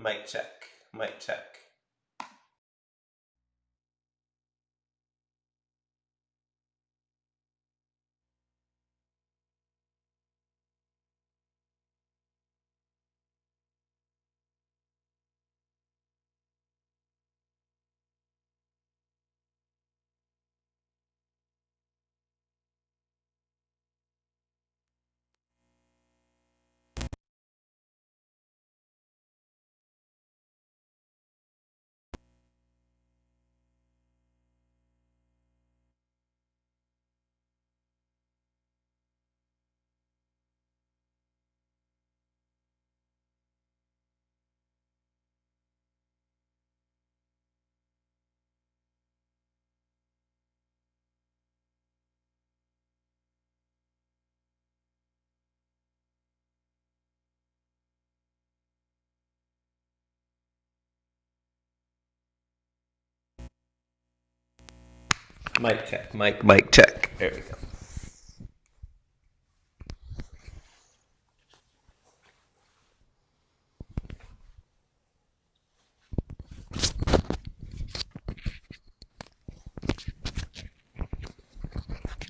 Mic check, mic check. Mic check, mic check. There we go.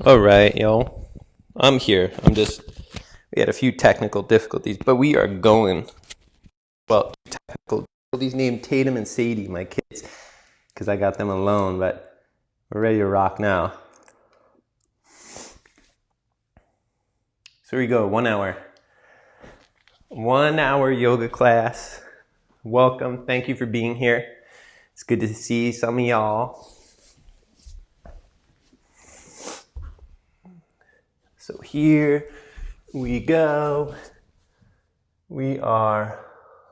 All right, yo. I'm here. We had a few technical difficulties, but we are going. Well, technical difficulties named Tatum and Sadie, my kids, because I got them alone, but we're ready to rock now. So here we go, 1 hour. 1 hour yoga class. Welcome. Thank you for being here. It's good to see some of y'all. So here we go. We are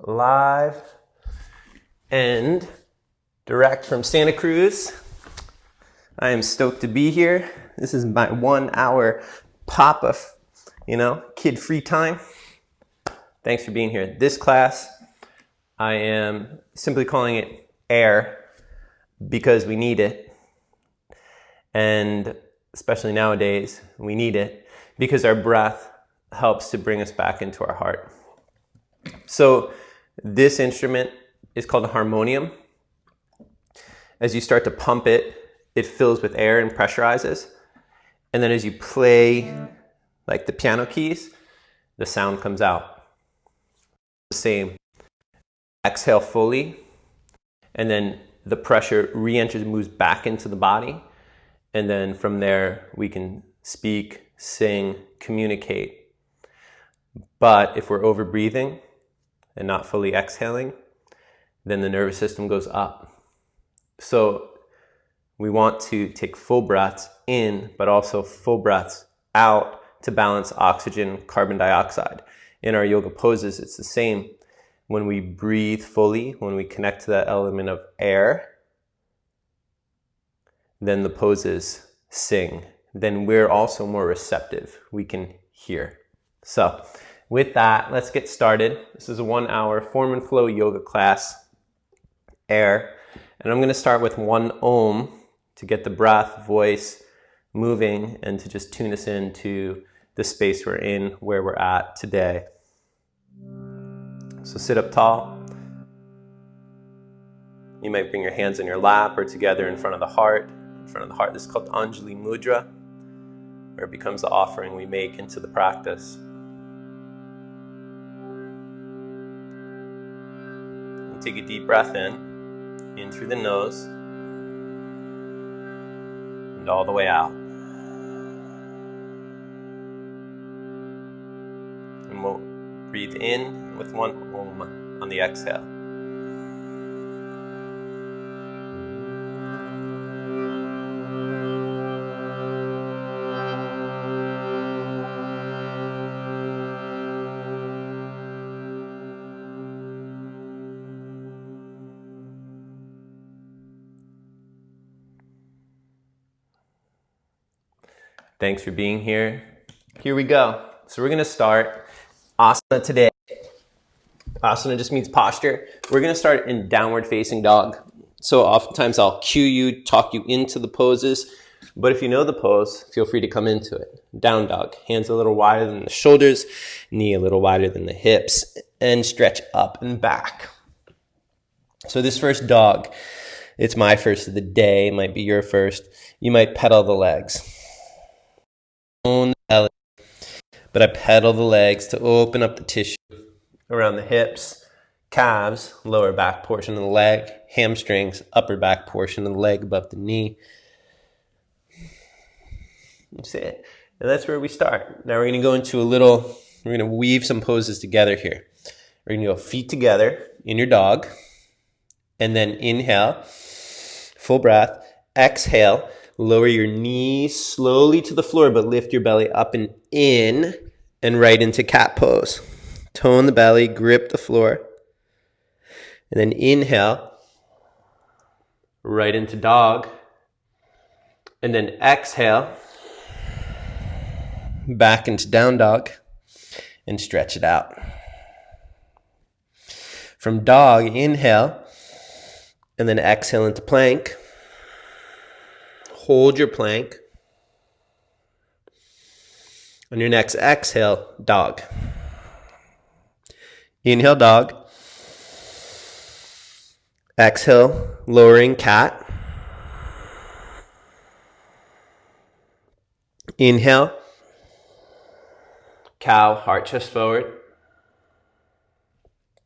live and direct from Santa Cruz. I am stoked to be here. This is my 1 hour pop-up, kid free time. Thanks for being here. This class, I am simply calling it air because we need it. And especially nowadays, we need it because our breath helps to bring us back into our heart. So this instrument is called a harmonium. As you start to pump it, it fills with air and pressurizes. And then as you play like the piano keys, the sound comes out. The same. Exhale fully, and then the pressure re-enters and moves back into the body. And then from there, we can speak, sing, communicate. But if we're over breathing and not fully exhaling, then the nervous system goes up. So we want to take full breaths in, but also full breaths out to balance oxygen, carbon dioxide. In our yoga poses, it's the same. When we breathe fully, when we connect to that element of air, then the poses sing. Then we're also more receptive. We can hear. So with that, let's get started. This is a 1 hour form and flow yoga class, air. And I'm going to start with 1 Om to get the breath, voice moving and to just tune us into the space we're in, where we're at today. So sit up tall. You might bring your hands on your lap or together in front of the heart. In front of the heart, this is called Anjali Mudra, where it becomes the offering we make into the practice. And take a deep breath in through the nose, and all the way out. And we'll breathe in with 1 Om on the exhale. Thanks for being here. Here we go. So we're going to start asana today. Asana just means posture. We're going to start in downward facing dog. So oftentimes I'll cue you, talk you into the poses. But if you know the pose, feel free to come into it. Down dog. Hands a little wider than the shoulders, knee a little wider than the hips, and stretch up and back. So this first dog, it's my first of the day. It might be your first. You might pedal the legs. Own the belly. But I pedal the legs to open up the tissue around the hips, calves, lower back portion of the leg, hamstrings, upper back portion of the leg above the knee. That's it. And that's where we start. Now we're going to go into we're going to weave some poses together here. We're going to go feet together in your dog. And then inhale, full breath. Exhale, lower your knees slowly to the floor, but lift your belly up and in and right into cat pose. Tone the belly, grip the floor. And then inhale, right into dog. And then exhale, back into down dog and stretch it out. From dog, inhale, and then exhale into plank. Hold your plank. On your next exhale, dog. Inhale, dog. Exhale, lowering cat. Inhale, cow, heart chest forward.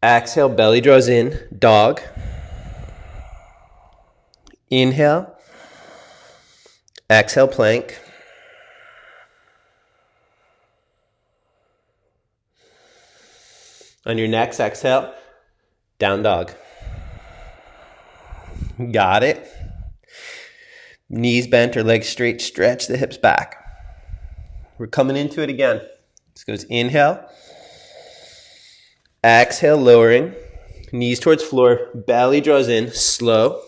Exhale, belly draws in, dog. Inhale. Exhale, plank. On your next exhale, down dog. Got it. Knees bent or legs straight, stretch the hips back. We're coming into it again. This goes inhale. Exhale, lowering. Knees towards floor, belly draws in, slow.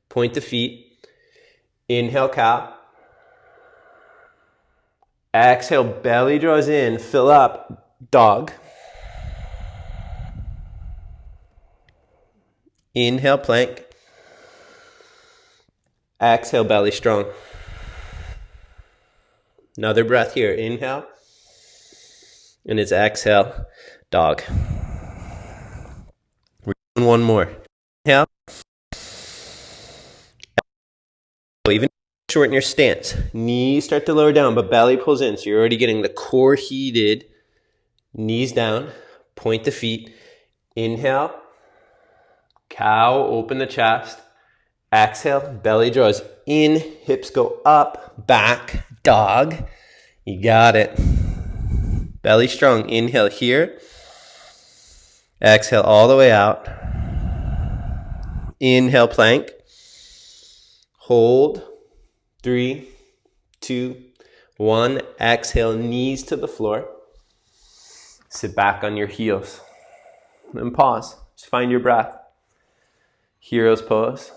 Point the feet. Inhale, cow. Exhale, belly draws in, fill up, dog. Inhale, plank. Exhale, belly strong. Another breath here. Inhale. And it's exhale, dog. We're doing one more. Inhale. Even shorten your stance. Knees start to lower down, but belly pulls in. So you're already getting the core heated. Knees down. Point the feet. Inhale. Cow, open the chest. Exhale, belly draws in, hips go up, back, dog. You got it. Belly strong. Inhale here. Exhale all the way out. Inhale, plank. Hold. 3, 2, 1. Exhale, knees to the floor. Sit back on your heels. And pause. Just find your breath. Hero's pose.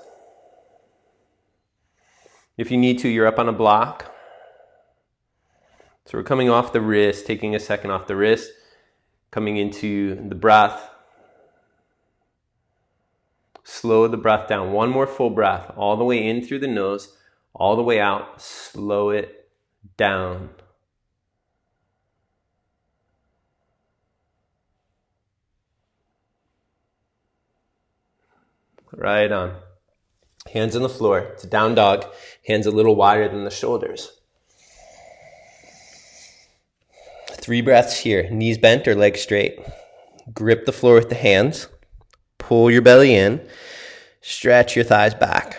If you need to, you're up on a block. So we're coming off the wrist, taking a second off the wrist, coming into the breath. Slow the breath down. One more full breath, all the way in through the nose, all the way out. Slow it down. Right on. Hands on the floor. It's a down dog. Hands a little wider than the shoulders. 3 breaths here. Knees bent or legs straight. Grip the floor with the hands. Pull your belly in. Stretch your thighs back.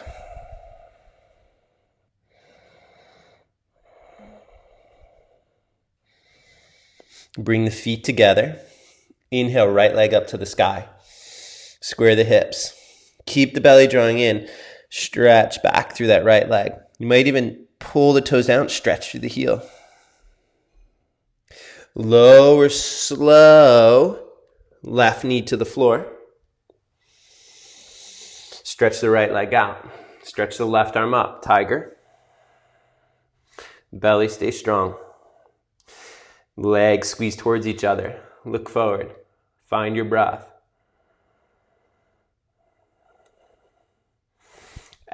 Bring the feet together. Inhale, right leg up to the sky. Square the hips. Keep the belly drawing in. Stretch back through that right leg. You might even pull the toes down, stretch through the heel. Lower slow, left knee to the floor. Stretch the right leg out. Stretch the left arm up, tiger. Belly stay strong. Legs squeeze towards each other. Look forward. Find your breath.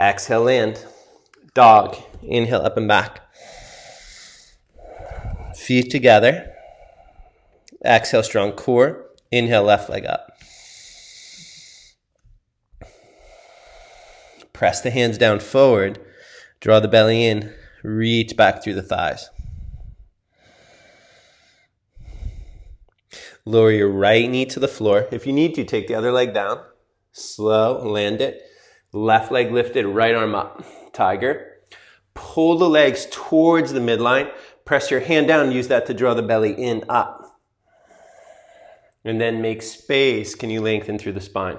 Exhale, land. Dog. Inhale, up and back. Feet together. Exhale, strong core. Inhale, left leg up. Press the hands down forward. Draw the belly in. Reach back through the thighs. Lower your right knee to the floor. If you need to, take the other leg down. Slow, land it. Left leg lifted, right arm up. Tiger. Pull the legs towards the midline. Press your hand down. Use that to draw the belly in, up. And then make space. Can you lengthen through the spine?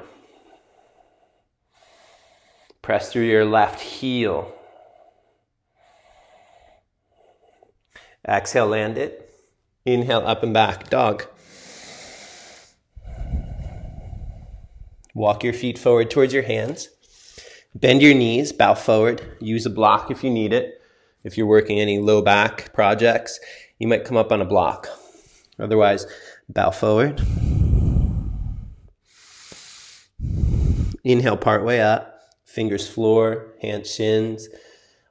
Press through your left heel. Exhale, land it. Inhale, up and back, dog. Walk your feet forward towards your hands. Bend your knees, bow forward. Use a block if you need it. If you're working any low back projects, you might come up on a block. Otherwise, bow forward. Inhale, part way up. Fingers floor, hands shins,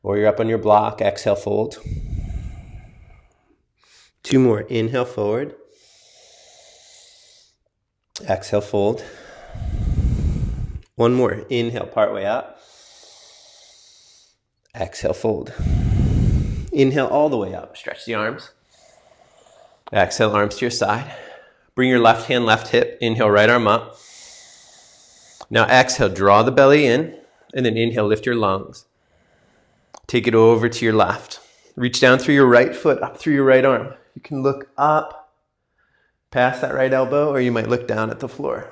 or you're up on your block. Exhale, fold. 2 more. Inhale, forward. Exhale, fold. 1 more. Inhale, part way up. Exhale, fold. Inhale all the way up. Stretch the arms. Exhale, arms to your side. Bring your left hand, left hip. Inhale, right arm up. Now exhale, draw the belly in. And then inhale, lift your lungs. Take it over to your left. Reach down through your right foot, up through your right arm. You can look up past that right elbow, or you might look down at the floor.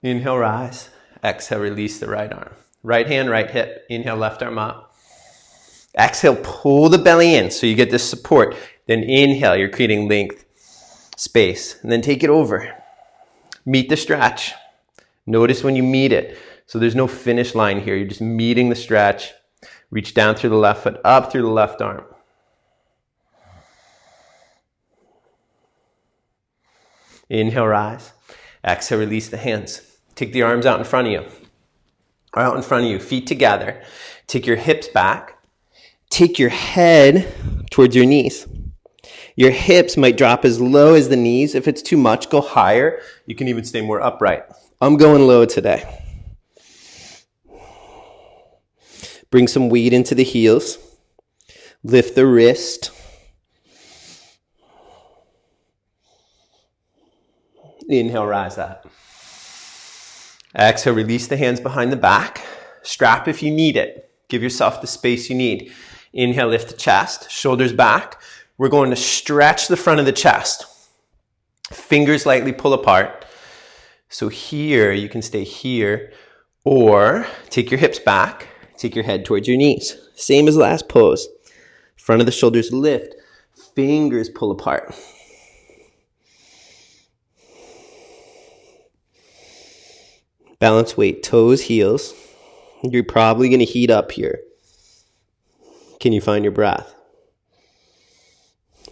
Inhale, rise. Exhale, release the right arm. Right hand, right hip. Inhale, left arm up. Exhale, pull the belly in so you get this support. Then inhale, you're creating length, space. And then take it over. Meet the stretch. Notice when you meet it. So there's no finish line here. You're just meeting the stretch. Reach down through the left foot, up through the left arm. Inhale, rise. Exhale, release the hands. Take the arms out in front of you. Or out in front of you, feet together. Take your hips back. Take your head towards your knees. Your hips might drop as low as the knees. If it's too much, go higher. You can even stay more upright. I'm going low today. Bring some weight into the heels. Lift the wrist. Inhale, rise up. Exhale, release the hands behind the back. Strap if you need it. Give yourself the space you need. Inhale, lift the chest, shoulders back. We're going to stretch the front of the chest. Fingers lightly pull apart. So here, you can stay here, or take your hips back, take your head towards your knees. Same as last pose. Front of the shoulders lift, fingers pull apart. Balance weight, toes, heels. You're probably going to heat up here. Can you find your breath?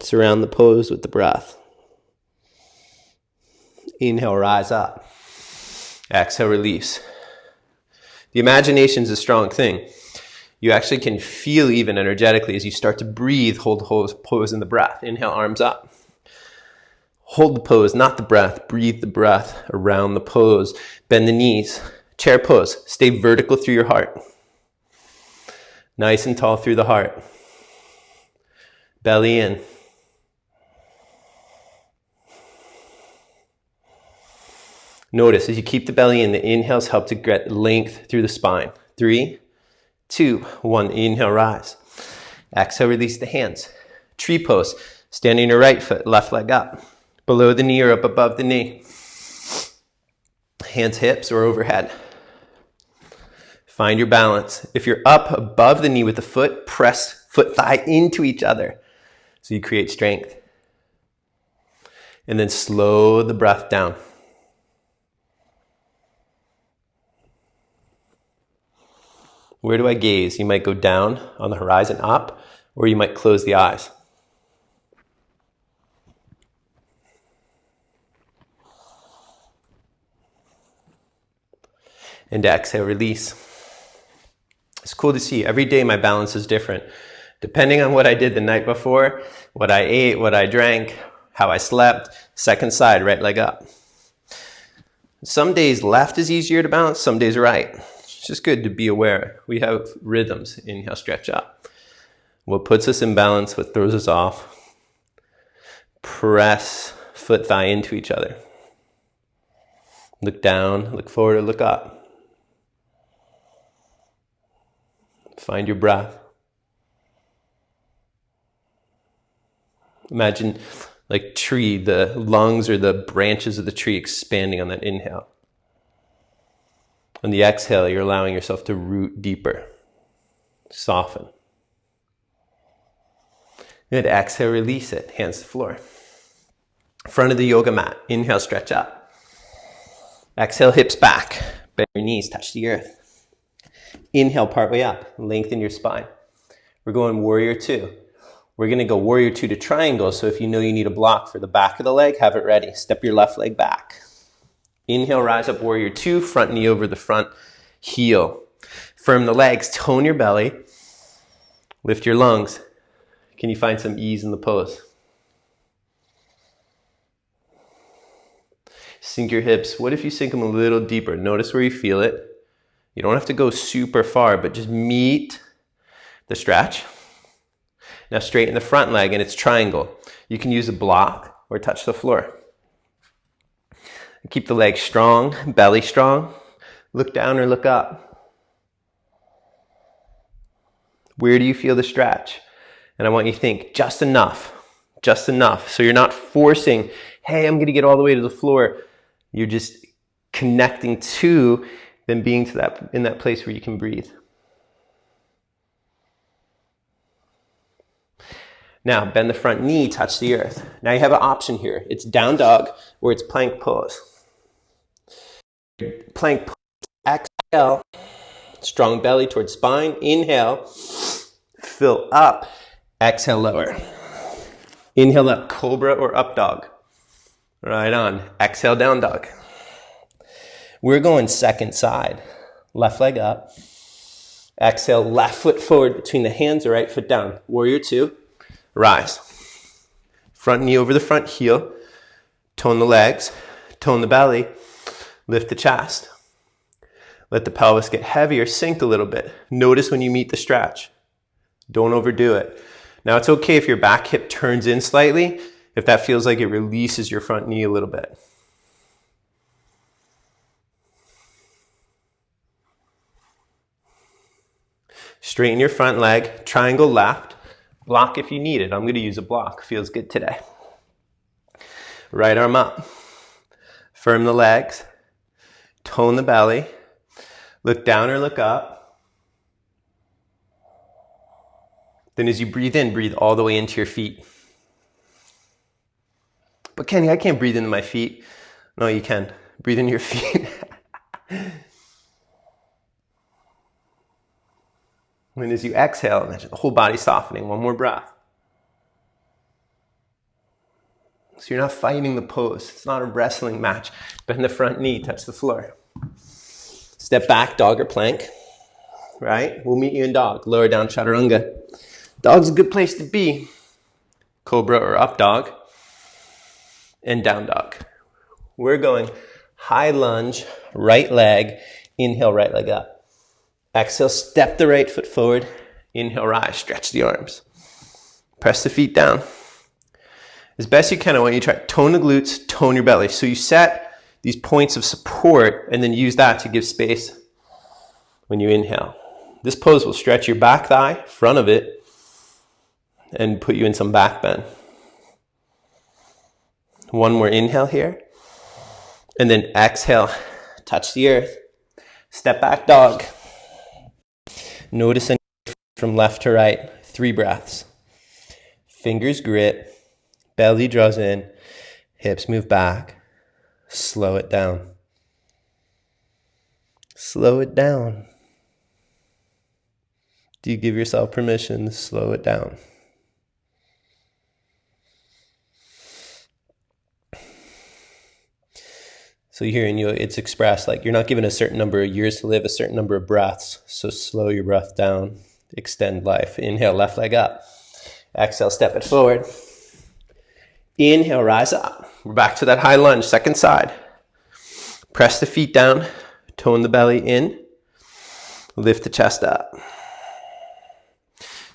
Surround the pose with the breath. Inhale, rise up. Exhale, release. The imagination is a strong thing. You actually can feel even energetically as you start to breathe, hold the pose in the breath. Inhale, arms up. Hold the pose, not the breath. Breathe the breath around the pose. Bend the knees. Chair pose. Stay vertical through your heart. Nice and tall through the heart. Belly in. Notice as you keep the belly in, the inhales help to get length through the spine. 3, 2, 1. Inhale, rise. Exhale, release the hands. Tree pose. Standing your right foot, left leg up. Below the knee or up above the knee. Hands hips or overhead. Find your balance. If you're up above the knee with the foot, press foot thigh into each other so you create strength. And then slow the breath down. Where do I gaze? You might go down on the horizon, up, or you might close the eyes. And exhale, release. It's cool to see. Every day my balance is different. Depending on what I did the night before, what I ate, what I drank, how I slept. Second side, right leg up. Some days left is easier to balance, some days right. It's just good to be aware. We have rhythms. Inhale, stretch up. What puts us in balance, what throws us off. Press foot thigh into each other. Look down, look forward, or look up. Find your breath. Imagine like tree, the lungs or the branches of the tree expanding on that inhale. On the exhale, you're allowing yourself to root deeper, soften. Good, exhale, release it, hands to the floor. Front of the yoga mat, inhale, stretch up. Exhale, hips back, bend your knees, touch the earth. Inhale, part way up, lengthen your spine. We're going warrior two. We're gonna go warrior two to triangle, so if you know you need a block for the back of the leg, have it ready. Step your left leg back. Inhale, rise up, warrior two, front knee over the front heel. Firm the legs, tone your belly, lift your lungs. Can you find some ease in the pose? Sink your hips. What if you sink them a little deeper? Notice where you feel it. You don't have to go super far, but just meet the stretch. Now straighten the front leg and it's triangle. You can use a block or touch the floor. Keep the legs strong, belly strong. Look down or look up. Where do you feel the stretch? And I want you to think just enough, just enough. So you're not forcing, hey, I'm gonna get all the way to the floor. You're just connecting to, then being to that, in that place where you can breathe. Now bend the front knee, touch the earth. Now you have an option here. It's down dog or it's plank pose. Plank pose, exhale, strong belly towards spine. Inhale, fill up, exhale, lower. Inhale up, cobra or up dog. Right on, exhale, down dog. We're going second side. Left leg up. Exhale, left foot forward between the hands, or right foot down. Warrior two, rise. Front knee over the front heel. Tone the legs, tone the belly. Lift the chest. Let the pelvis get heavier, sink a little bit. Notice when you meet the stretch. Don't overdo it. Now it's okay if your back hip turns in slightly, if that feels like it releases your front knee a little bit. Straighten your front leg, triangle left, block if you need it. I'm going to use a block, feels good today. Right arm up, firm the legs. Tone the belly. Look down or look up. Then as you breathe in, breathe all the way into your feet. But Kenny, I can't breathe into my feet. No, you can. Breathe into your feet. And as you exhale, imagine the whole body softening. One more breath. So you're not fighting the pose. It's not a wrestling match. Bend the front knee, touch the floor. Step back, dog or plank. Right? We'll meet you in dog. Lower down, chaturanga. Dog's a good place to be. Cobra or up dog. And down dog. We're going high lunge, right leg. Inhale, right leg up. Exhale, step the right foot forward. Inhale, rise, stretch the arms. Press the feet down. As best you can, I want you to try tone the glutes, tone your belly. So you set these points of support and then use that to give space when you inhale. This pose will stretch your back thigh, front of it, and put you in some back bend. One more inhale here. And then exhale, touch the earth. Step back dog. Notice from left to right, 3 breaths. Fingers grip. Belly draws in, hips move back, slow it down. Slow it down. Do you give yourself permission to slow it down? So here in yoga, it's expressed like you're not given a certain number of years to live, a certain number of breaths. So slow your breath down, extend life. Inhale, left leg up. Exhale, step it forward. Inhale, rise up. We're back to that high lunge, second side. Press the feet down, tone the belly in, lift the chest up.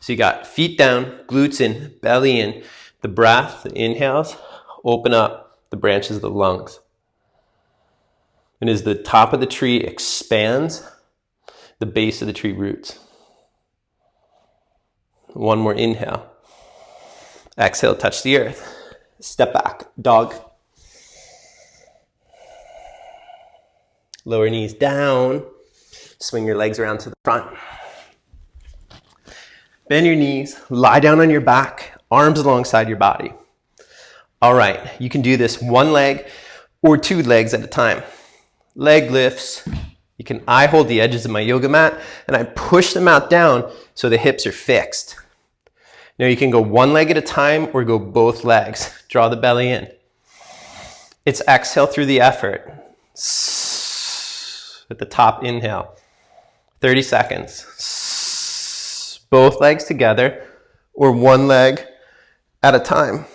So you got feet down, glutes in, belly in. The breath, the inhales, open up the branches of the lungs. And as the top of the tree expands, the base of the tree roots. One more inhale. Exhale, touch the earth. Step back, dog. Lower knees down. Swing your legs around to the front. Bend your knees, lie down on your back, arms alongside your body. All right, you can do this one leg or two legs at a time. Leg lifts. I hold the edges of my yoga mat and I push them out down so the hips are fixed. Now you can go one leg at a time or go both legs. Draw the belly in. It's exhale through the effort. At the top, inhale. 30 seconds. Both legs together or one leg at a time.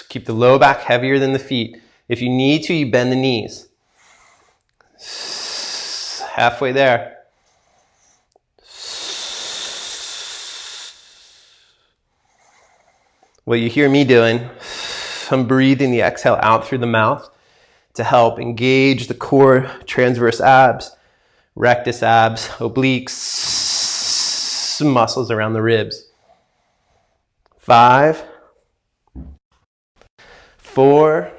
Keep the low back heavier than the feet. If you need to, you bend the knees. Halfway there. What you hear me doing, I'm breathing the exhale out through the mouth to help engage the core, transverse abs, rectus abs, obliques, muscles around the ribs. 5, 4,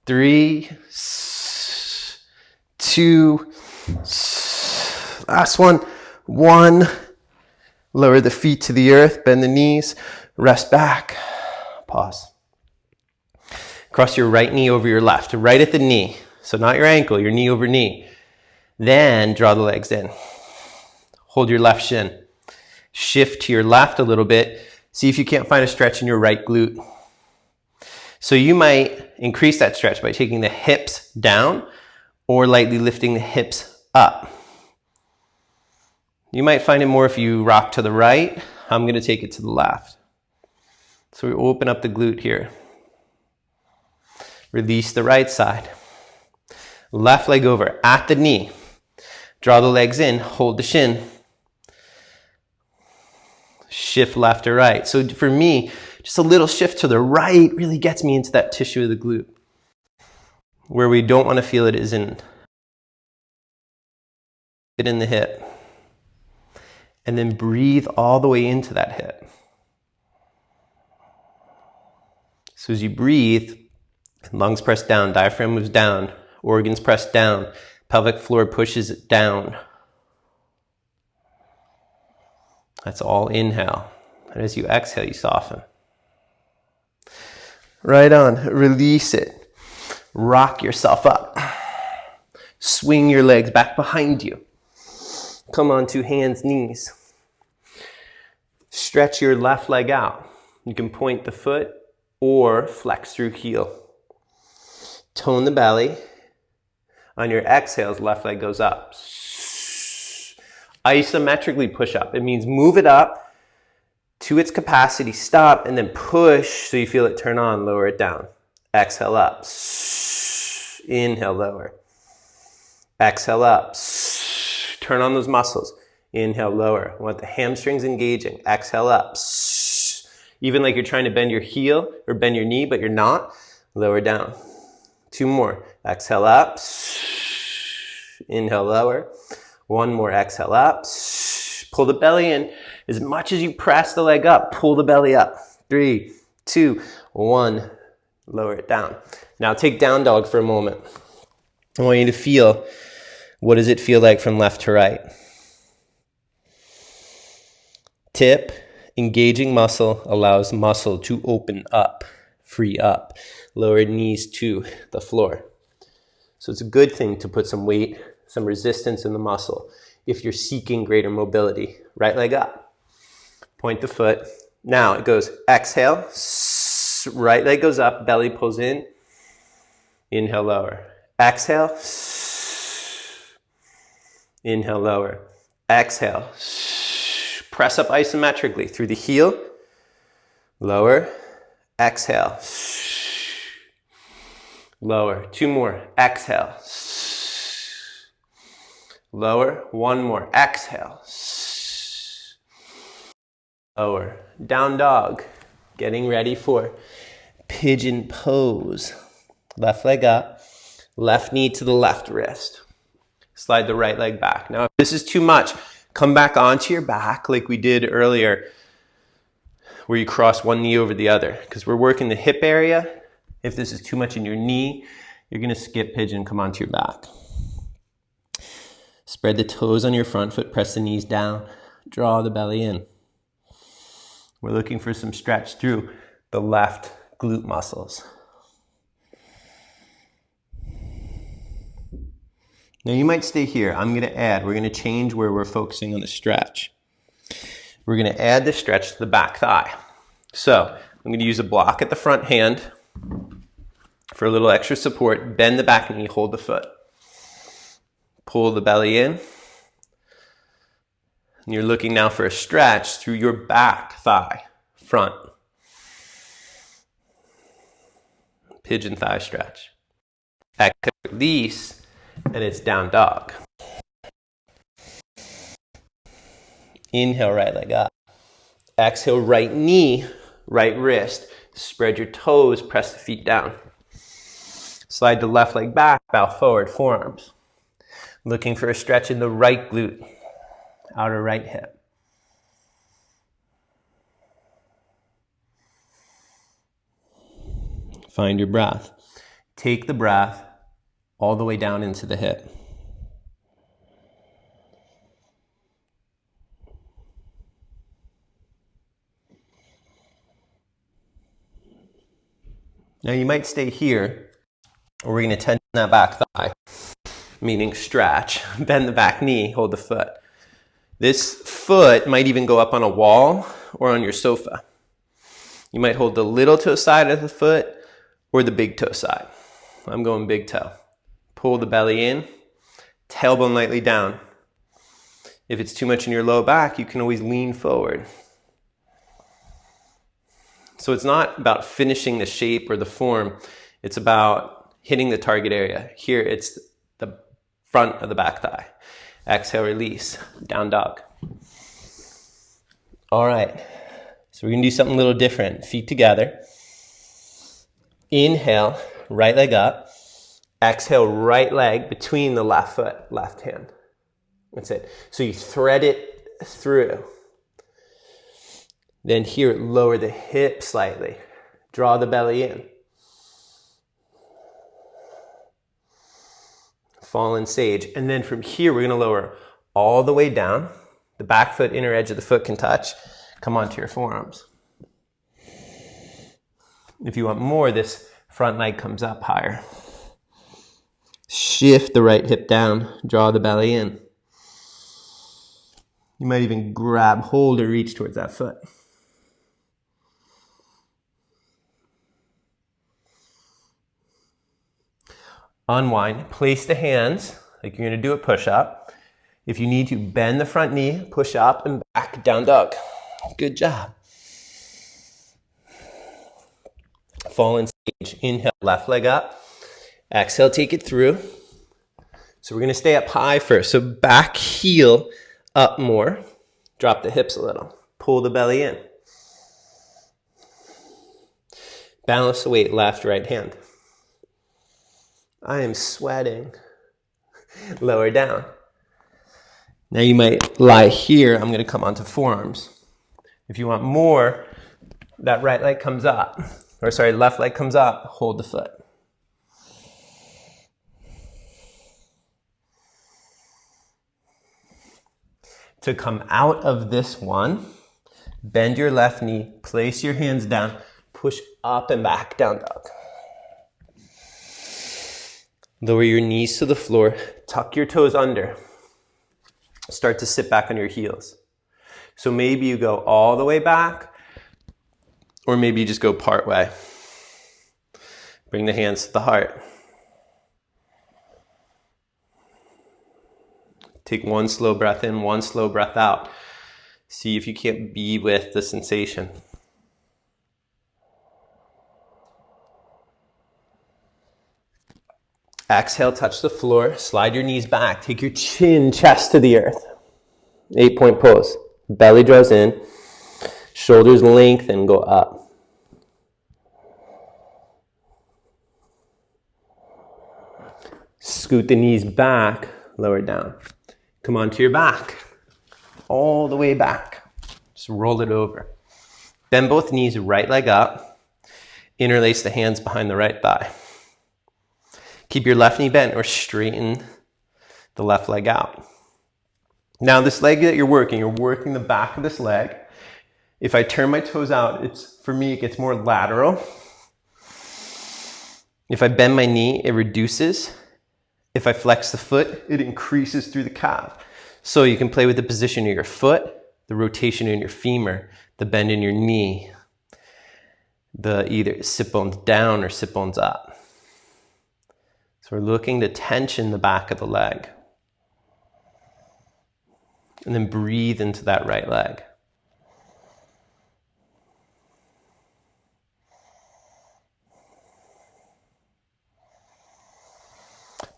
3, 2, last one, 1. Lower the feet to the earth, bend the knees, rest back, pause. Cross your right knee over your left, right at the knee. So not your ankle, your knee over knee. Then draw the legs in. Hold your left shin. Shift to your left a little bit. See if you can't find a stretch in your right glute. So you might increase that stretch by taking the hips down or lightly lifting the hips up. You might find it more if you rock to the right. I'm going to take it to the left. So we open up the glute here. Release the right side. Left leg over at the knee. Draw the legs in, hold the shin. Shift left to right. So for me, just a little shift to the right really gets me into that tissue of the glute. Where we don't want to feel it is in the hip. And then breathe all the way into that hip. So as you breathe, lungs press down, diaphragm moves down, organs press down, pelvic floor pushes it down. That's all inhale. And as you exhale, you soften. Right on, release it. Rock yourself up. Swing your legs back behind you. Come on to hands, knees. Stretch your left leg out. You can point the foot or flex through heel. Tone the belly. On your exhales, left leg goes up. Isometrically push up. It means move it up to its capacity, stop, and then push so you feel it turn on, lower it down. Exhale up. Inhale, lower. Exhale up. Turn on those muscles. Inhale, lower. I want the hamstrings engaging. Exhale up. Even like you're trying to bend your heel or bend your knee, but you're not. Lower down. 2 more. Exhale up. Inhale, lower. 1 more. Exhale up. Pull the belly in. As much as you press the leg up, pull the belly up. 3, 2, 1. Lower it down. Now take down dog for a moment. I want you to feel, what does it feel like from left to right? Tip, engaging muscle allows muscle to open up, free up. Lower knees to the floor. So it's a good thing to put some weight, some resistance in the muscle if you're seeking greater mobility. Right leg up. Point the foot. Now it goes exhale, right leg goes up, belly pulls in. Inhale, lower. Exhale. Inhale, lower. Exhale. Press up isometrically through the heel Lower, exhale. Lower, 2 more, exhale. Lower, 1 more, exhale. Lower, down dog. Getting ready for pigeon pose. Left leg up, left knee to the left wrist. Slide the right leg back. Now, if this is too much, come back onto your back like we did earlier, where you cross one knee over the other, because we're working the hip area. If this is too much in your knee, you're going to skip pigeon, come onto your back. Spread the toes on your front foot, press the knees down, draw the belly in. We're looking for some stretch through the left glute muscles. Now you might stay here. I'm going to add, we're going to change where we're focusing on the stretch. We're going to add the stretch to the back thigh. So I'm going to use a block at the front hand for a little extra support. Bend the back knee, hold the foot. Pull the belly in. And you're looking now for a stretch through your back thigh, front. Pigeon thigh stretch. Exhale, release, and it's down dog. Inhale, right leg up. Exhale, right knee, right wrist. Spread your toes, press the feet down. Slide the left leg back, bow forward, forearms. Looking for a stretch in the right glute, outer right hip. Find your breath. Take the breath all the way down into the hip. Now you might stay here, or we're going to tension that back thigh, meaning stretch. Bend the back knee, hold the foot. This foot might even go up on a wall or on your sofa. You might hold the little toe side of the foot or the big toe side. I'm going big toe. Pull the belly in, tailbone lightly down. If it's too much in your low back, you can always lean forward. So it's not about finishing the shape or the form. It's about hitting the target area. Here it's the front of the back thigh. Exhale, release, down dog. All right, so we're gonna do something a little different. Feet together. Inhale, right leg up. Exhale, right leg between the left foot, left hand. That's it. So you thread it through. Then here, lower the hip slightly. Draw the belly in. Fallen sage. And then from here, we're going to lower all the way down. The back foot, inner edge of the foot can touch. Come onto your forearms. If you want more, this front leg comes up higher. Shift the right hip down. Draw the belly in. You might even grab hold or reach towards that foot. Unwind, place the hands like you're going to do a push-up. If you need to, bend the front knee, push up and back, down dog. Good job. Fallen sage. Inhale, left leg up. Exhale, take it through. So we're going to stay up high first. So back heel up more. Drop the hips a little. Pull the belly in. Balance the weight, left, right hand. I am sweating. Lower down. Now you might lie here. I'm going to come onto forearms. If you want more, that right leg comes up. Or sorry, left leg comes up. Hold the foot. To come out of this one, bend your left knee, place your hands down, push up and back, down dog. Lower your knees to the floor, tuck your toes under. Start to sit back on your heels. So maybe you go all the way back, or maybe you just go part way. Bring the hands to the heart. Take one slow breath in, one slow breath out. See if you can't be with the sensation. Exhale, touch the floor, slide your knees back, take your chin, chest to the earth. 8-point pose. Belly draws in, shoulders lengthen, go up. Scoot the knees back, lower down. Come onto your back, all the way back. Just roll it over. Bend both knees, right leg up. Interlace the hands behind the right thigh. Keep your left knee bent or straighten the left leg out. Now this leg that you're working the back of this leg. If I turn my toes out, for me, it gets more lateral. If I bend my knee, it reduces. If I flex the foot, it increases through the calf. So you can play with the position of your foot, the rotation in your femur, the bend in your knee, the either sit bones down or sit bones up. So we're looking to tension the back of the leg. And then breathe into that right leg.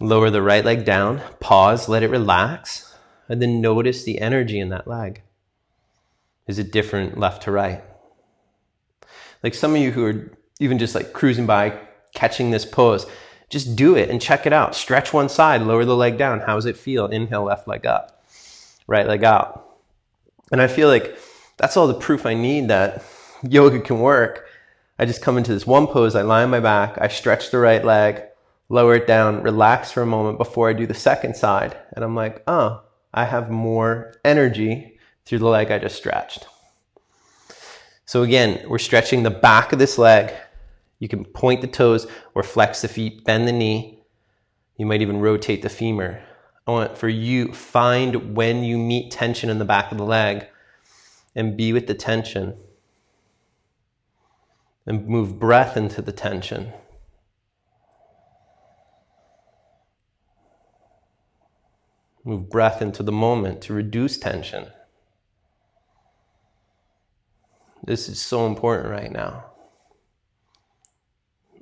Lower the right leg down, pause, let it relax, and then notice the energy in that leg. Is it different left to right? Like some of you who are even just like cruising by, catching this pose, just do it and check it out. Stretch one side, lower the leg down. How does it feel? Inhale, left leg up, right leg out. And I feel like that's all the proof I need that yoga can work. I just come into this one pose, I lie on my back, I stretch the right leg, lower it down, relax for a moment before I do the second side. And I'm like, oh, I have more energy through the leg I just stretched. So again, we're stretching the back of this leg. You can point the toes or flex the feet, bend the knee. You might even rotate the femur. I want for you, find when you meet tension in the back of the leg and be with the tension. And move breath into the tension. Move breath into the moment to reduce tension. This is so important right now.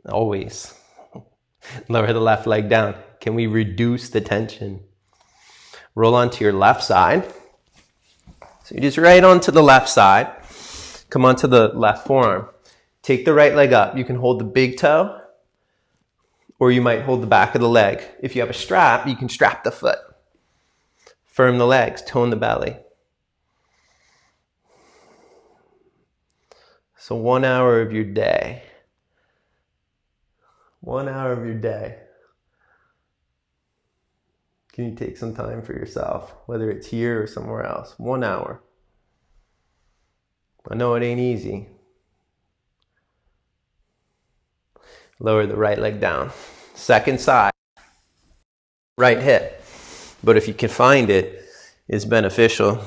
Always. Lower the left leg down. Can we reduce the tension? Roll onto your left side. So you just right onto the left side. Come onto the left forearm. Take the right leg up. You can hold the big toe, or you might hold the back of the leg. If you have a strap, you can strap the foot. Firm the legs, tone the belly. So 1 hour of your day. 1 hour of your day. Can you take some time for yourself, whether it's here or somewhere else? 1 hour. I know it ain't easy. Lower the right leg down. Second side. Right hip. But if you can find it, it's beneficial.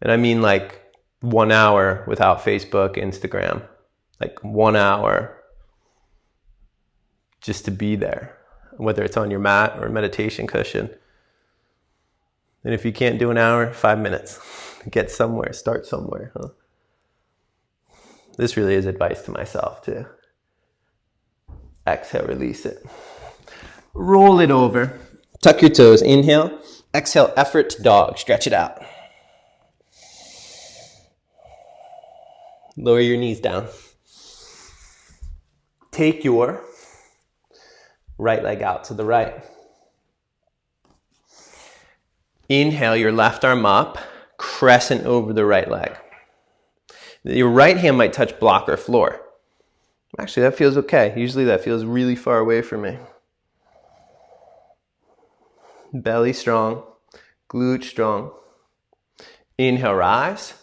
And I mean like 1 hour without Facebook, Instagram. Like 1 hour just to be there, whether it's on your mat or a meditation cushion. And if you can't do an hour, 5 minutes. Get somewhere, start somewhere. Huh? This really is advice to myself too. Exhale, release it. Roll it over. Tuck your toes. Inhale. Exhale, effort to dog. Stretch it out. Lower your knees down. Take your right leg out to the right. Inhale your left arm up, crescent over the right leg. Your right hand might touch block or floor. Actually, that feels okay. Usually that feels really far away from me. Belly strong, glute strong. Inhale, rise.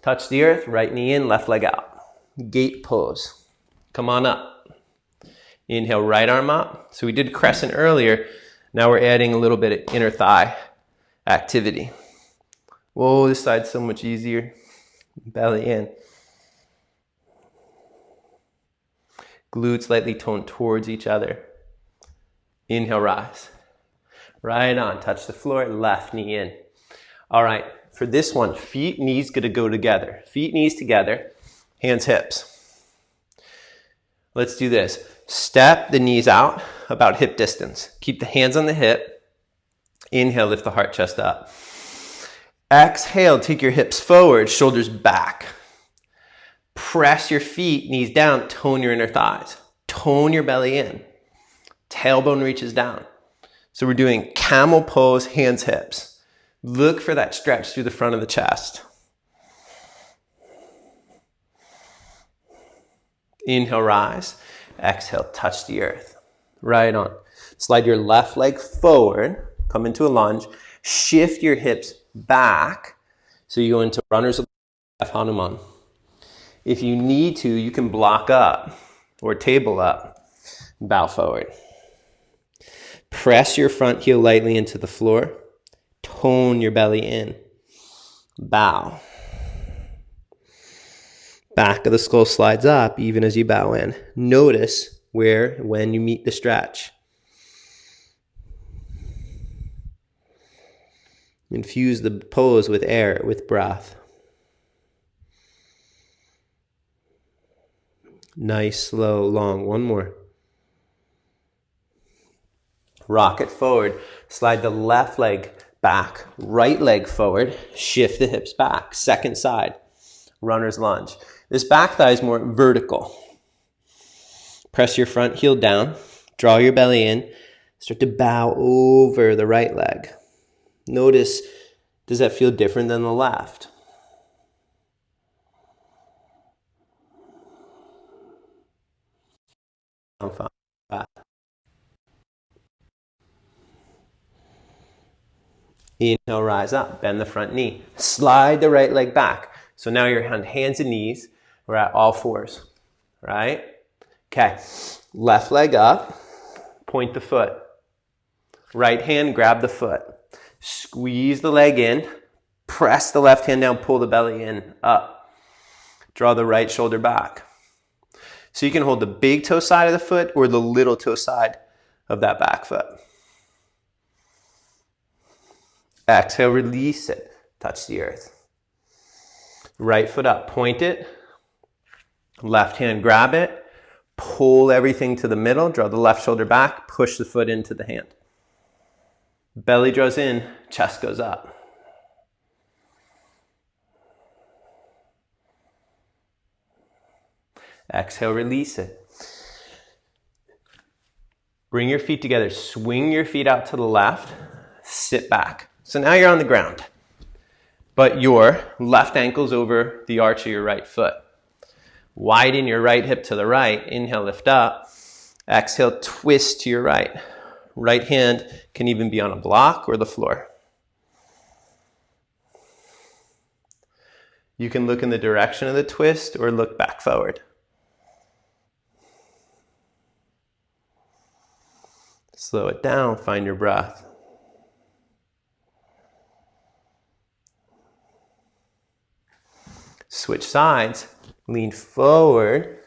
Touch the earth, right knee in, left leg out. Gate pose. Come on up. Inhale, right arm up. So we did crescent earlier. Now we're adding a little bit of inner thigh activity. Whoa, this side's so much easier. Belly in. Glutes lightly toned towards each other. Inhale, rise. Right on, touch the floor, left knee in. All right, for this one, feet, knees gonna go together. Feet, knees together, hands, hips. Let's do this. Step the knees out about hip distance. Keep the hands on the hip. Inhale, lift the heart, chest up. Exhale, take your hips forward, shoulders back. Press your feet, knees down, tone your inner thighs. Tone your belly in. Tailbone reaches down. So we're doing camel pose, hands, hips. Look for that stretch through the front of the chest. Inhale, rise. Exhale, touch the earth. Right on. Slide your left leg forward. Come into a lunge. Shift your hips back. So you go into runner's left Hanuman. If you need to, you can block up or table up. Bow forward. Press your front heel lightly into the floor. Tone your belly in. Bow. Back of the skull slides up even as you bow in. Notice when you meet the stretch. Infuse the pose with air, with breath. Nice, slow, long. One more. Rock it forward. Slide the left leg back. Right leg forward. Shift the hips back. Second side. Runner's lunge. This back thigh is more vertical. Press your front heel down. Draw your belly in. Start to bow over the right leg. Notice, does that feel different than the left? Inhale, rise up, bend the front knee. Slide the right leg back. So now you're on hands and knees. We're at all fours, right? Okay, left leg up, point the foot. Right hand, grab the foot. Squeeze the leg in, press the left hand down, pull the belly in, up. Draw the right shoulder back. So you can hold the big toe side of the foot or the little toe side of that back foot. Exhale, release it. Touch the earth. Right foot up, point it. Left hand, grab it. Pull everything to the middle. Draw the left shoulder back. Push the foot into the hand. Belly draws in, chest goes up. Exhale, release it. Bring your feet together. Swing your feet out to the left. Sit back. So now you're on the ground, but your left ankle's over the arch of your right foot. Widen your right hip to the right. Inhale, lift up. Exhale, twist to your right. Right hand can even be on a block or the floor. You can look in the direction of the twist or look back forward. Slow it down, find your breath. Switch sides, lean forward,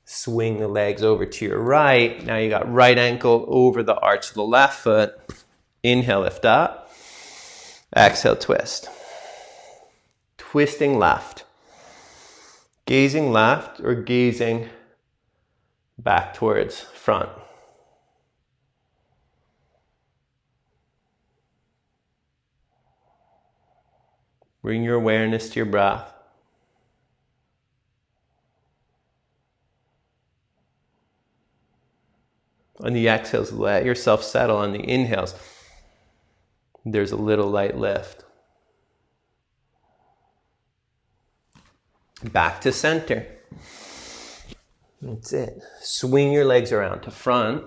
swing the legs over to your right. Now you got right ankle over the arch of the left foot. Inhale, lift up. Exhale, twist. Twisting left. Gazing left or gazing back towards front. Bring your awareness to your breath. On the exhales, let yourself settle. On the inhales, there's a little light lift. Back to center. That's it. Swing your legs around to front.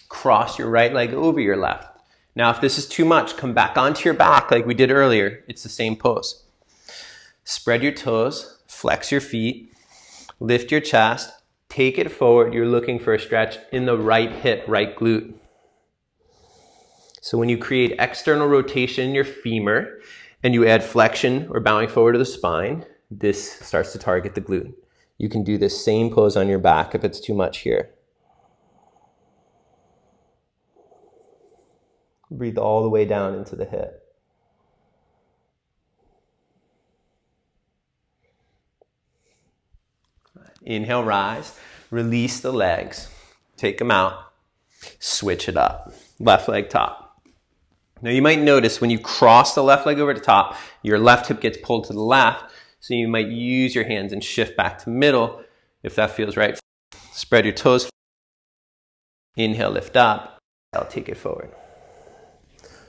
Cross your right leg over your left. Now, if this is too much, come back onto your back like we did earlier. It's the same pose. Spread your toes, flex your feet, lift your chest. Take it forward. You're looking for a stretch in the right hip, right glute. So when you create external rotation in your femur and you add flexion or bowing forward to the spine, this starts to target the glute. You can do this same pose on your back if it's too much here. Breathe all the way down into the hip. Inhale, rise. Release the legs. Take them out. Switch it up. Left leg top. Now you might notice when you cross the left leg over the top, your left hip gets pulled to the left. So you might use your hands and shift back to middle if that feels right. Spread your toes. Inhale, lift up. I'll take it forward.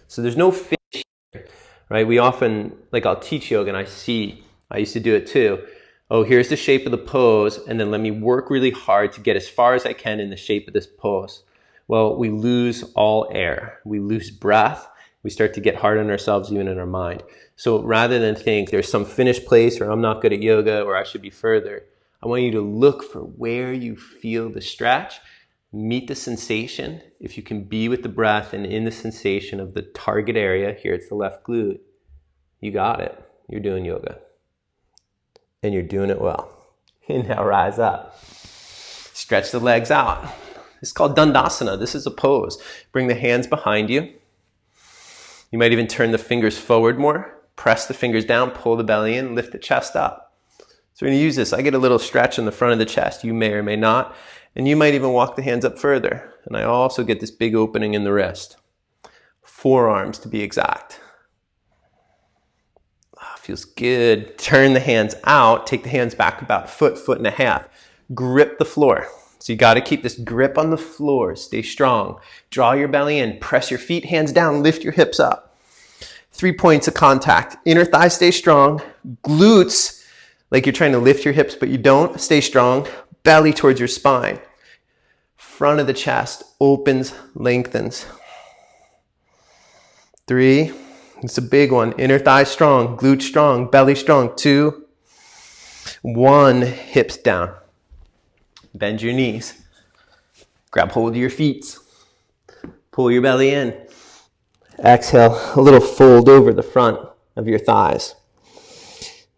So there's no finish here, right? We often, like I'll teach yoga and I used to do it too. Oh, here's the shape of the pose, and then let me work really hard to get as far as I can in the shape of this pose. Well, we lose all air. We lose breath. We start to get hard on ourselves, even in our mind. So rather than think there's some finished place or I'm not good at yoga or I should be further, I want you to look for where you feel the stretch. Meet the sensation. If you can be with the breath and in the sensation of the target area, here it's the left glute, you got it. You're doing yoga. And you're doing it well. Inhale, rise up. Stretch the legs out. It's called Dandasana. This is a pose. Bring the hands behind you. You might even turn the fingers forward more. Press the fingers down, pull the belly in, lift the chest up. So we're going to use this. I get a little stretch in the front of the chest. You may or may not. And you might even walk the hands up further. And I also get this big opening in the wrist. Forearms to be exact. Feels good. Turn the hands out. Take the hands back about a foot, foot and a half. Grip the floor. So you got to keep this grip on the floor. Stay strong. Draw your belly in. Press your feet, hands down. Lift your hips up. 3 points of contact. Inner thigh, stay strong. Glutes, like you're trying to lift your hips, but you don't. Stay strong. Belly towards your spine. Front of the chest opens, lengthens. 3. It's a big one. Inner thigh strong, glute strong, belly strong. 2, 1, hips down. Bend your knees. Grab hold of your feet. Pull your belly in. Exhale, a little fold over the front of your thighs.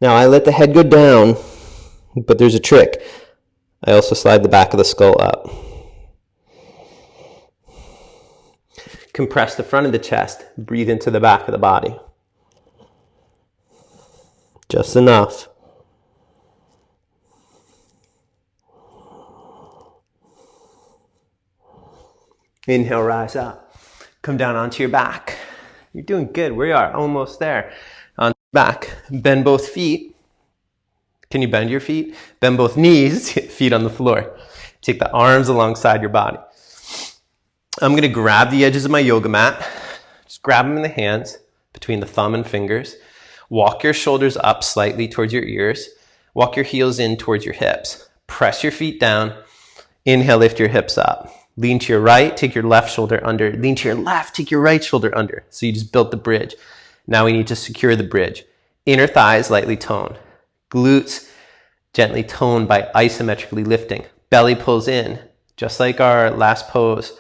Now I let the head go down, but there's a trick. I also slide the back of the skull up. Compress the front of the chest. Breathe into the back of the body. Just enough. Inhale, rise up. Come down onto your back. You're doing good. We are almost there. On back. Bend both feet. Can you bend your feet? Bend both knees, feet on the floor. Take the arms alongside your body. I'm going to grab the edges of my yoga mat. Just grab them in the hands between the thumb and fingers. Walk your shoulders up slightly towards your ears. Walk your heels in towards your hips. Press your feet down. Inhale, lift your hips up. Lean to your right, take your left shoulder under. Lean to your left, take your right shoulder under. So you just built the bridge. Now we need to secure the bridge. Inner thighs lightly toned. Glutes gently toned by isometrically lifting. Belly pulls in, just like our last pose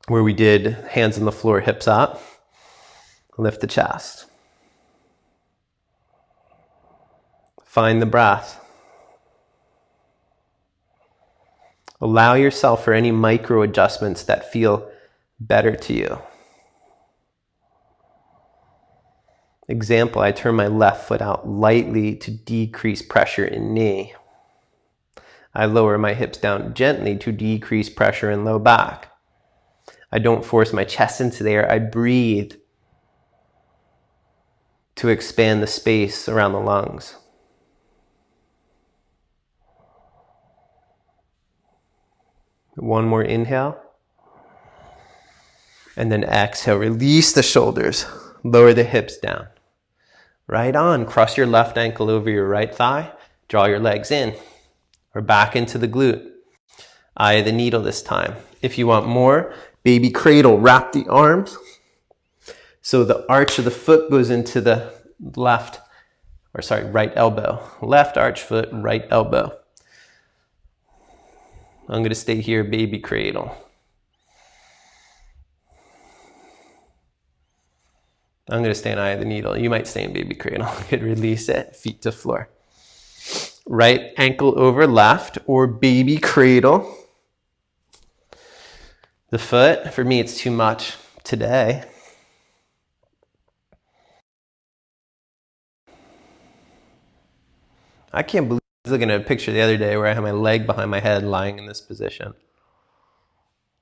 where we did hands on the floor, hips up. Lift the chest. Find the breath. Allow yourself for any micro adjustments that feel better to you. Example, I turn my left foot out lightly to decrease pressure in knee. I lower my hips down gently to decrease pressure in low back. I don't force my chest into the air. I breathe to expand the space around the lungs. One more inhale. And then exhale, release the shoulders, lower the hips down. Right on, cross your left ankle over your right thigh, draw your legs in, or back into the glute. Eye of the needle this time. If you want more, baby cradle, wrap the arms. So the arch of the foot goes into the right elbow. Left arch foot, right elbow. I'm going to stay here, baby cradle. I'm going to stay in eye of the needle. You might stay in baby cradle. You could release it, feet to floor. Right ankle over left or baby cradle. The foot, for me, it's too much today. I can't believe was looking at a picture the other day where I had my leg behind my head lying in this position.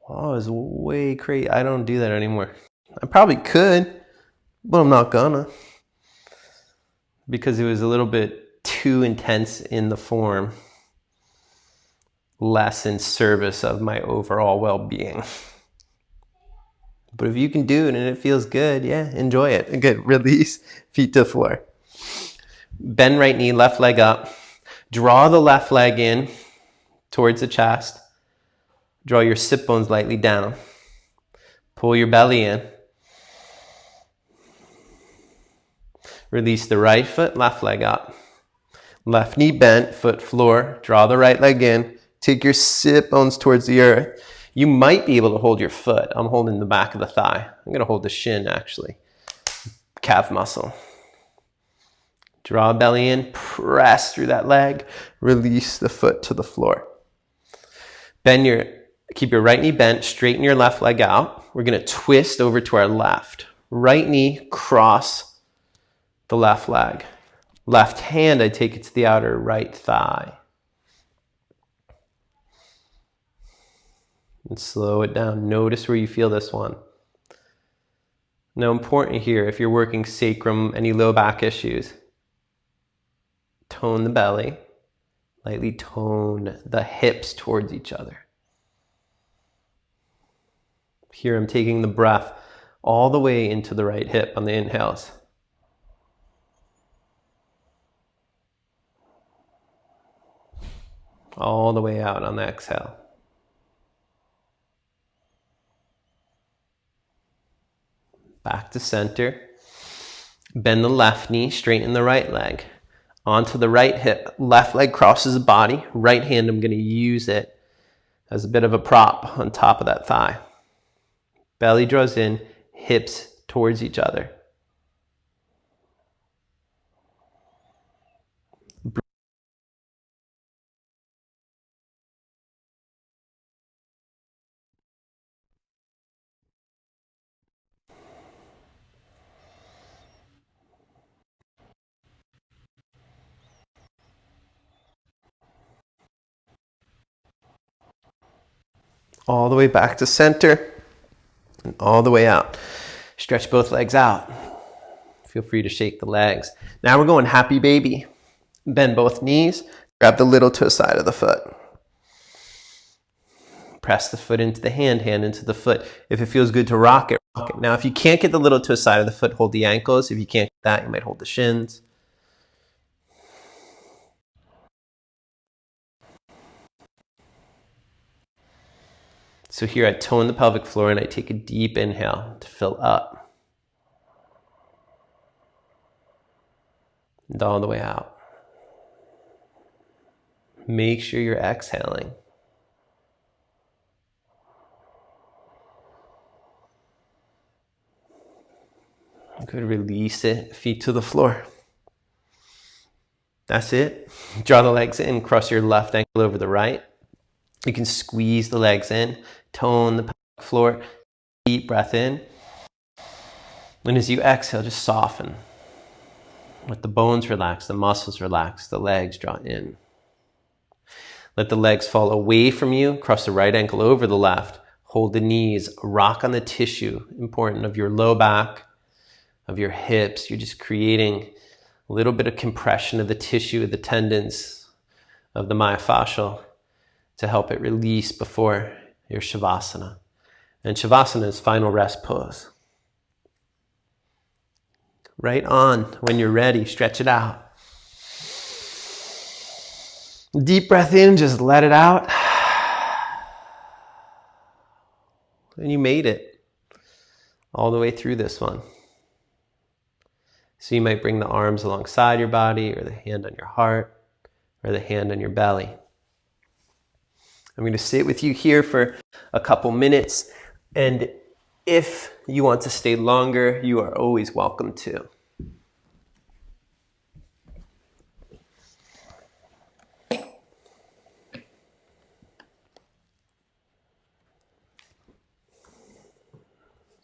Oh, it was way crazy. I don't do that anymore. I probably could, but I'm not gonna. Because it was a little bit too intense in the form, less in service of my overall well-being. But if you can do it and it feels good, yeah, enjoy it. Good, release, feet to the floor. Bend right knee, left leg up. Draw the left leg in towards the chest. Draw your sit bones lightly down. Pull your belly in. Release the right foot, left leg up. Left knee bent, foot floor. Draw the right leg in. Take your sit bones towards the earth. You might be able to hold your foot. I'm holding the back of the thigh. I'm going to hold the shin, actually. Calf muscle. Draw belly in. Press through that leg. Release the foot to the floor. Keep your right knee bent. Straighten your left leg out. We're going to twist over to our left. Right knee, cross the left leg. Left hand, I take it to the outer right thigh. And slow it down. Notice where you feel this one. Now, important here, if you're working sacrum, any low back issues, tone the belly. Lightly tone the hips towards each other. Here I'm taking the breath all the way into the right hip on the inhales. All the way out on the exhale. Back to center. Bend the left knee, straighten the right leg. Onto the right hip. Left leg crosses the body. Right hand, I'm going to use it as a bit of a prop on top of that thigh. Belly draws in, hips towards each other. All the way back to center and all the way out. Stretch both legs out. Feel free to shake the legs. Now we're going happy baby. Bend both knees. Grab the little toe side of the foot. Press the foot into the hand into the foot. If it feels good to rock it, rock it. Now, if you can't get the little toe side of the foot, hold the ankles. If you can't get that, you might hold the shins. So here I tone the pelvic floor and I take a deep inhale to fill up. And all the way out. Make sure you're exhaling. Good, release it, feet to the floor. That's it. Draw the legs in, cross your left ankle over the right. You can squeeze the legs in, tone the pelvic floor, deep breath in. And as you exhale, just soften. Let the bones relax, the muscles relax, the legs draw in. Let the legs fall away from you, cross the right ankle over the left. Hold the knees, rock on the tissue, important, of your low back, of your hips. You're just creating a little bit of compression of the tissue, of the tendons, of the myofascial to help it release before your Shavasana. And Shavasana is final rest pose. Right on. When you're ready, stretch it out. Deep breath in, just let it out. And you made it all the way through this one. So you might bring the arms alongside your body, or the hand on your heart, or the hand on your belly. I'm going to sit with you here for a couple minutes, and if you want to stay longer, you are always welcome to.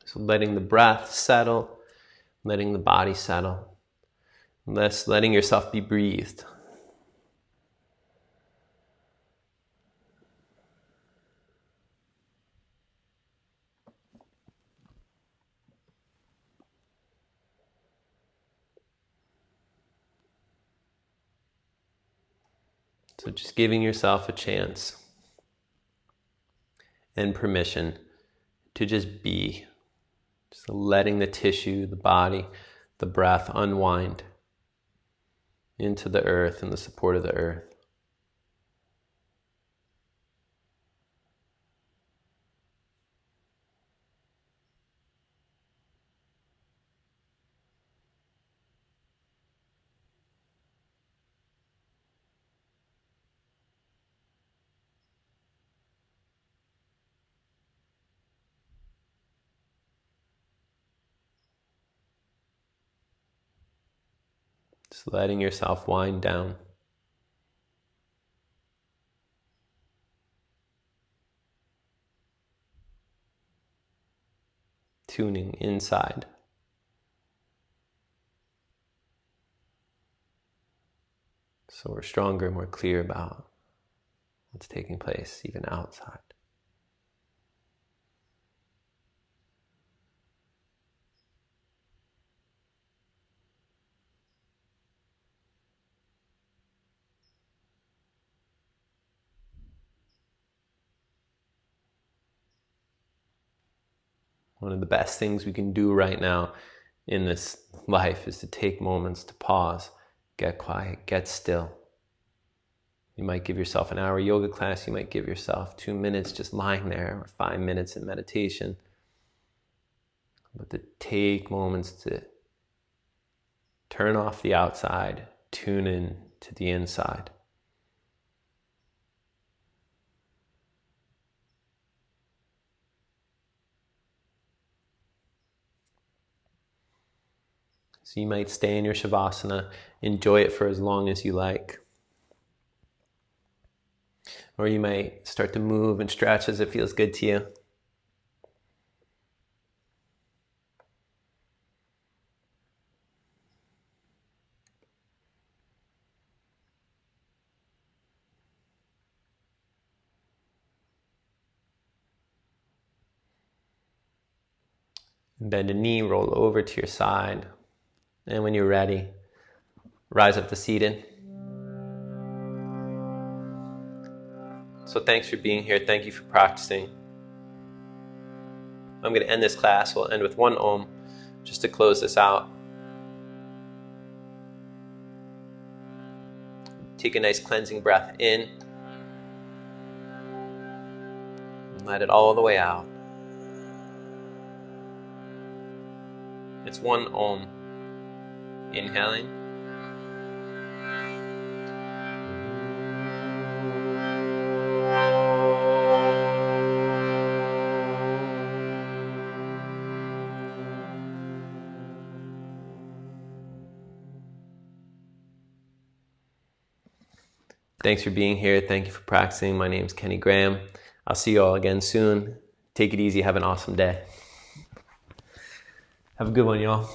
So letting the breath settle, letting the body settle, letting yourself be breathed. So just giving yourself a chance and permission to just be. Just letting the tissue, the body, the breath unwind into the earth and the support of the earth. Just letting yourself wind down. Tuning inside. So we're stronger and more clear about what's taking place even outside. One of the best things we can do right now in this life is to take moments to pause, get quiet, get still. You might give yourself an hour yoga class, you might give yourself 2 minutes just lying there, or 5 minutes in meditation. But to take moments to turn off the outside, tune in to the inside. So you might stay in your Shavasana, enjoy it for as long as you like. Or you might start to move and stretch as it feels good to you. Bend a knee, roll over to your side. And when you're ready, rise up to seated. So thanks for being here. Thank you for practicing. I'm going to end this class. We'll end with one Om just to close this out. Take a nice cleansing breath in. And let it all the way out. It's one Om. Inhaling. Thanks for being here. Thank you for practicing. My name's Kenny Graham. I'll see you all again soon. Take it easy. Have an awesome day. Have a good one, y'all.